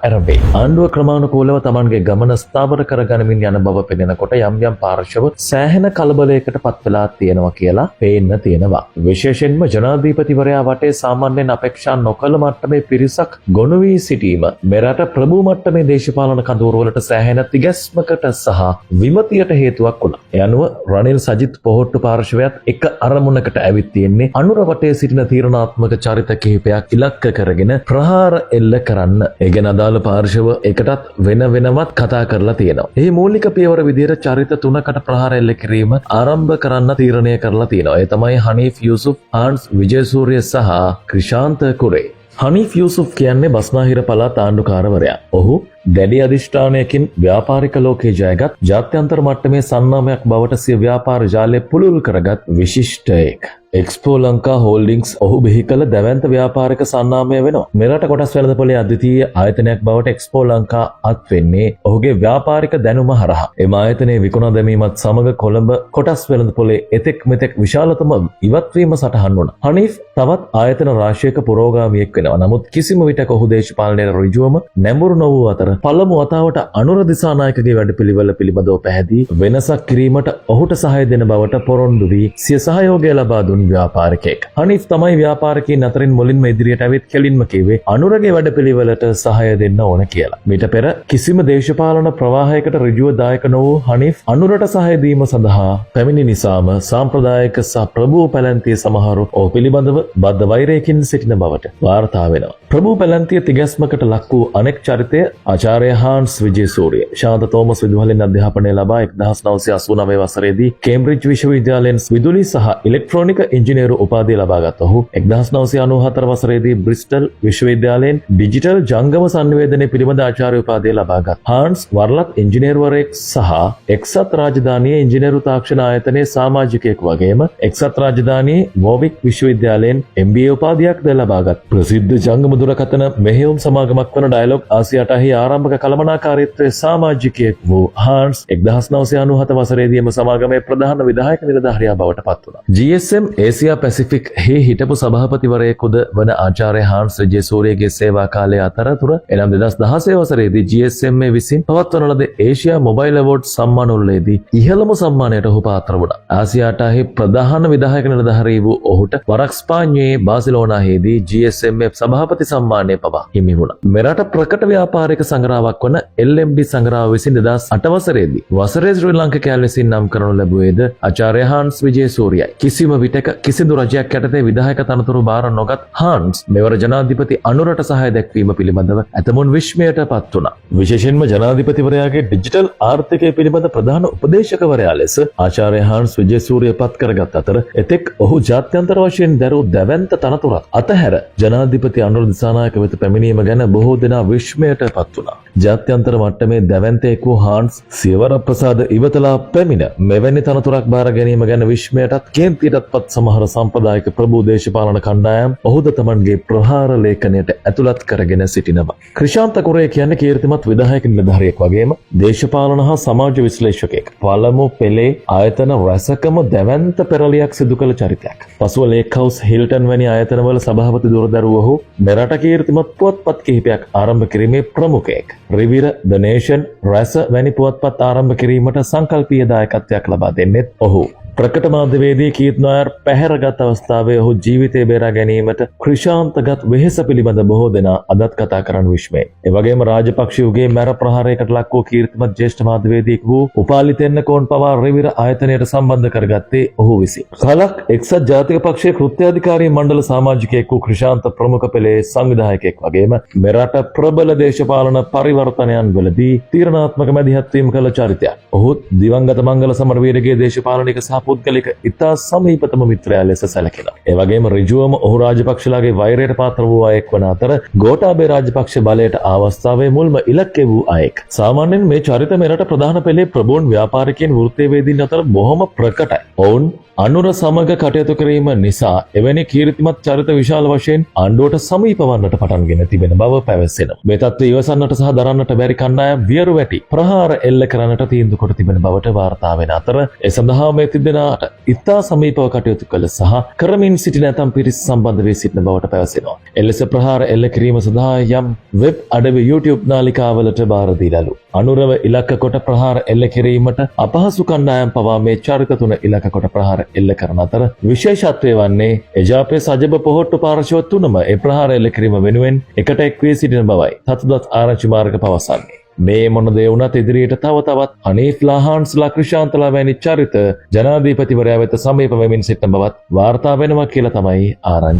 ඇරඹේ. ආණ්ඩුව ක්‍රමානුකූලව තමන්ගේ ගමන ස්ථාවර කරගනිමින් යන බව පෙනෙනකොට යම් යම් පාර්ශව සෑහෙන කලබලයකට පත් වෙලා තියෙනවා කියලා පේන්න තියෙනවා. විශේෂයෙන්ම ජනාධිපතිවරයා වටේ සාමාන්‍යයෙන් අපේක්ෂා නොකළ මට්ටමේ පිරිසක් ගොනු වී සිටීම මෙරට ප්‍රභූ මට්ටමේ දේශපාලන කඳවුරුවලට සෑහෙන තිගැස්මකට සහ විමතියට හේතුවක් වුණා. ඒ අනුව රනිල් සජිත් පොහොට්ටු පාර්ශවයත් එක අරමුණකට ඇවිත් තියෙන්නේ අනුර වටේ සිටින තීරණාත්මක චරිත කිහිපයක් ඉලක්ක කරගෙන ප්‍රහාර එල්ල කරන්න. ඒ ගැන අදාළ පාර්ශව එකටත් වෙනමත් කතා කරලා තියෙනවා. මේ මූලික පියවර විදිහට චරිත තුනකට ප්‍රහාර එල්ල කිරීම ආරම්භ කරන්න තීරණය කරලා තියෙනවා. ඒ තමයි හනීෆ් යූසුෆ්, හාන්ස් විජේසූරිය සහ ක්‍රිෂාන්ත කුරේ. හනීෆ් යූසුෆ් කියන්නේ බස්නාහිර පළාත් ආණ්ඩුකාරවරයා. ඔහු දැඩි අධිෂ්ඨානයකින් ව්‍යාපාරික ලෝකයේ ජයගත් ජාත්‍යන්තර මට්ටමේ සන්නාමයක් බවට සිය ව්‍යාපාර ජාලය පුළුල් කරගත් විශිෂ්ටයෙක්. එක්ස්පෝ ලංකා හෝල්ඩිංස් ඔහු බිහි කළ දැවැන්ත ව්‍යාපාරික සන්නාමය වෙනවා. මෙරට කොටස් වෙළඳපොලේ අද්විතීය ආයතනයක් බවට එක්ස්පෝ ලංකා අත් වෙන්නේ ඔහුගේ ව්‍යාපාරික දැනුම හරහා. එම ආයතනයේ විකුණා දැමීමත් සමග කොළඹ කොටස් වෙළඳපොලේ එතෙක් මෙතෙක් විශාලතම ඉවත්වීම සටහන් වුණා. හනීෆ් තවත් ආයතන රාශියක පුරෝගාමියෙක් වෙනවා. නමුත් කිසිම විටක ඔහු දේශපාලනයේ ඍජුවම නැඹුරු නොවූ අතර පළමු වතාවට අනුර දිසානායකගේ වැඩපිළිවෙල පිළිබඳව පැහැදී වෙනසක් කිරීමට ඔහුට සහාය දෙන බවට පොරොන්දු වී සිය සහයෝගය ලබා දුන් ව්‍යාපාරිකයෙක්. හනීෆ් තමයි ව්‍යාපාරිකයින් අතරින් මුලින්ම ඉදිරියට ඇවිත් කෙලින්ම කිව්වේ අනුරගේ වැඩපිළිවෙලට සහාය දෙන්න ඕන කියලා. මීට පෙර කිසිම දේශපාලන ප්‍රවාහයකට ඍජුව දායක නොවූ හනීෆ් අනුරට සහාය දීම සඳහා පැමිණි නිසාම සාම්ප්‍රදායික සහ ප්‍රභූ පැලැන්තිය සමහරු ඔහු පිළිබඳව බද්ධ වෛරයකින් සිටින බවට වාර්තා වෙනවා. ප්‍රභූ පැලැන්තිය තිගැස්මකට ලක් වූ අනෙක් චරිතය ආචාර්ය හාන්ස් විජේසූරිය. ශාන්ත තෝමස් විදුහලෙන් අධ්‍යාපනය ලබා 1989 වසරේදී කේම්බ්‍රිජ් විශ්වවිද්‍යාලයෙන් විදුලි සහ ඉලෙක්ට්‍රොනික ඉංජිනේරු උපාධිය ලබාගත් ඔහු 1994 වසරේදී බ්‍රිස්ටල් විශ්වවිද්‍යාලයෙන් ඩිජිටල් ජංගම සංවේදනය පිළිබඳ ආචාර්ය උපාධිය ලබාගත්. හාන්ස් වර්ලක් ඉංජිනේරුවරයෙක් සහ එක්සත් රාජධානියේ ඉංජිනේරු තාක්ෂණ ආයතනයේ සමාජිකයෙක් වගේම එක්සත් රාජධානියේ වෝවික් විශ්වවිද්‍යාලයෙන් MBA උපාධියක් ද ලබාගත්. ප්‍රසිද්ධ ජංගම දුරකථන මෙහෙයුම් සමාගමක් වන ඩයලොග් ආසියාටහි ආරම්භක කළමනාකාරීත්වයේ සමාජිකයෙක් වූ හාන්ස් 1997 වසරේදී එම සමාගමේ ප්‍රධාන විධායක නිලධාරියා බවට පත් වුණා. GSM ඒසියා පැසිෆික් හි හිටපු සභාපතිවරයෙකුද වන ආචාර්ය හාන්ස් විජේසූරියගේ සේවා කාලය අතරතුර එනම් 2016 වසරේදී GSM විසින් පවත්වන ලද ඒෂියා මොබයිල් අවෝඩ්ස් සම්මානවලදී ඉහළම සම්මානයට ඔහු පාත්‍ර වුණා. ආසියාටහි ප්‍රධාන විධායක නිලධාරී වූ ඔහුට වරක් ස්පාඤ්ඤුවේ බාසිලෝනාහේදී GSM සභාපති සම්මානය පවා හිමි වුණා. මෙරට ප්‍රකට ව්‍යාපාරික සංග්‍රාවක් වන LMD සංග්‍රාව විසින් 2008 වසරේදී වසරේ ශ්‍රී ලාංකිකයන් ලෙසින් නම් කරනු ලැබුවේද ආචාර්ය හාන්ස් විජේසූරියයි. කිසිම විටක කිසිදු රජයක් යටතේ විධායක තනතුරු බාර නොගත් හාන්ස් මෙවර ජනාධිපති අනුරට සහාය දැක්වීම පිළිබඳව ඇතමුන් විශ්මයට පත් වුණා. විශේෂයෙන්ම ජනාධිපතිවරයාගේ ඩිජිටල් ආර්ථිකය පිළිබඳ ප්‍රධාන උපදේශකවරයා ලෙස ආචාර්ය හාන්ස් විජේසූරිය පත් කරගත් අතර එතෙක් ඔහු ජාත්‍යන්තර වශයෙන් දැරූ දැවැන්ත තනතුරත් අතහැර ජනාධිපති අනුර දිසානායක වෙත පැමිණීම ගැන බොහෝ දෙනා විශ්මයට පත් වුණා. ජාත්‍යන්තර මට්ටමේ දැවැන්තයෙක් වූ හාන්ස් සියවර ප්‍රසාද ඉවතලා පැමිණ මෙවැනි තනතුරක් බාර ගැනීම ගැන විශ්මයටත් කේන්තියටත් පත් සමහර සම්ප්‍රදායික ප්‍රභූ දේශපාලන කණ්ඩායම් ඔහුද තමන්ගේ ප්‍රහාර ලේඛනයට ඇතුළත් කරගෙන සිටිනවා. ක්‍රිෂාන්ත කුරේ කියන්නේ කීර්තිමත් විධායක නිලධාරියෙක් වගේම දේශපාලන හා සමාජ විශ්ලේෂකයෙක්. පළමු පෙළේ ආයතන රැසකම දැවැන්ත පෙරලියක් සිදු කළ චරිතයක්. පසුව ලේක් හවුස් හිල්ටන් වැනි ආයතනවල සභාපති දුරදරුව ඔහු මෙරට කීර්තිමත් පුවත්පත් කිහිපයක් ආරම්භ කිරීමේ ප්‍රමුඛයෙක්. රිවිර, ද නේෂන්, රැස වැනි පුවත්පත් ආරම්භ කිරීමට සංකල්පීය දායකත්වයක් ලබා දෙන්නෙත් ඔහු. ප්‍රකට මාධ්‍යවේදී කීත් නොයර් පැහැරගත් අවස්ථාවේ ඔහු ජීවිතය බේරා ගැනීමට ක්‍රිෂාන්තගත් වෙහෙස පිළිබඳ බොහෝ දෙනා අදත් කතා කරන විශ්මය. ඒ වගේම රාජපක්ෂයගේ මැර ප්‍රහාරයකට ලක් වූ කීර්තිමත් ජ්‍යෙෂ්ඨ මාධ්‍යවේදියෙක් වූ උපාලි තෙන්නකෝන් පවා රිවිර ආයතනයට සම්බන්ධ කරගත්තේ ඔහු විසින්. කලක් එක්සත් ජාතික පක්ෂයේ කෘත්‍යාධිකාරී මණ්ඩල සමාජිකයෙක් වූ ක්‍රිෂාන්ත ප්‍රමුඛ පෙළේ සංවිධායකයෙක් වගේම මෙරට ප්‍රබල දේශපාලන පරිවර්තනයන් වලදී තීරණාත්මක මැදිහත් වීම කළ චරිතයක්. ඔහු දිවංගත මංගල සමරවීරගේ දේශපාලනික සහ පුද්ගලික ඉතා සමීපතම මිත්‍රයා ලෙස සැලකෙනවා. ඒ වගේම ඍජුවම ඔහු රාජපක්ෂලාගේ වෛරයට පාත්‍ර වූ අයෙක් වන අතර ගෝඨාභය රාජපක්ෂ බලයට අවස්ථාවේ මුල්ම ඉලක්කය වූ අයෙක්. සාමාන්‍යයෙන් මේ චරිත මෙරට ප්‍රධාන පෙළේ ප්‍රබෝන් ව්‍යාපාරිකයන් වෘත්තීයවේදීන් අතර බොහොම ප්‍රකටයි. ඔවුන් අනුර සමග කටයුතු කිරීම නිසා එවැනි කීර්තිමත් චරිත විශාල වශයෙන් ආණ්ඩුවට සමීප වන්නට පටන්ගෙන තිබෙන බව පැවසෙනවා. මේ තත්ත්වය ඉවසන්නට සහ දරා දරන්නට බැරි කණ්ඩායම් වියරු වැටි ප්‍රහාර එල්ල කරන්නට තීන්දුව කොට තිබෙන බවට වාර්තා වෙන අතර ඒ සඳහා මේ තිදෙනාට ඉතා සමීපව කටයුතු කළ සහ කරමින් සිටින ඇතම් පිරිස් සම්බන්ධ වී සිටින බවට පැවසෙනවා. එලෙස ප්‍රහාර එල්ල කිරීම සඳහා යම් වෙබ් අඩවි YouTube නාලිකාවලට බාර දීලාලු. අනුරව ඉලක්ක කොට ප්‍රහාර එල්ල කිරීමට අපහසු කණ්ඩායම් පවා මේ චරිත තුන ඉලක්ක කොට ප්‍රහාර එල්ල කරන අතර විශේෂත්වය වන්නේ එජාපේ සජබ පොහොට්ටු පාර්ශව තුනම ඒ ප්‍රහාර එල්ල කිරීම වෙනුවෙන් එකට එක් වී සිටින බවයි තතුදත් ආරංචි මාර්ග පවසන්නේ. මේ මොන දේ වුණත් ඉදිරියට තව තවත් අනීෆ්ලා හාන්ස්ලා ක්‍රිෂාන්තලා වැනි චරිත ජනාධිපතිවරයා වෙත සමීප වෙමින් සිටින බවත් වාර්තා වෙනවා කියලා තමයි ආරංචි.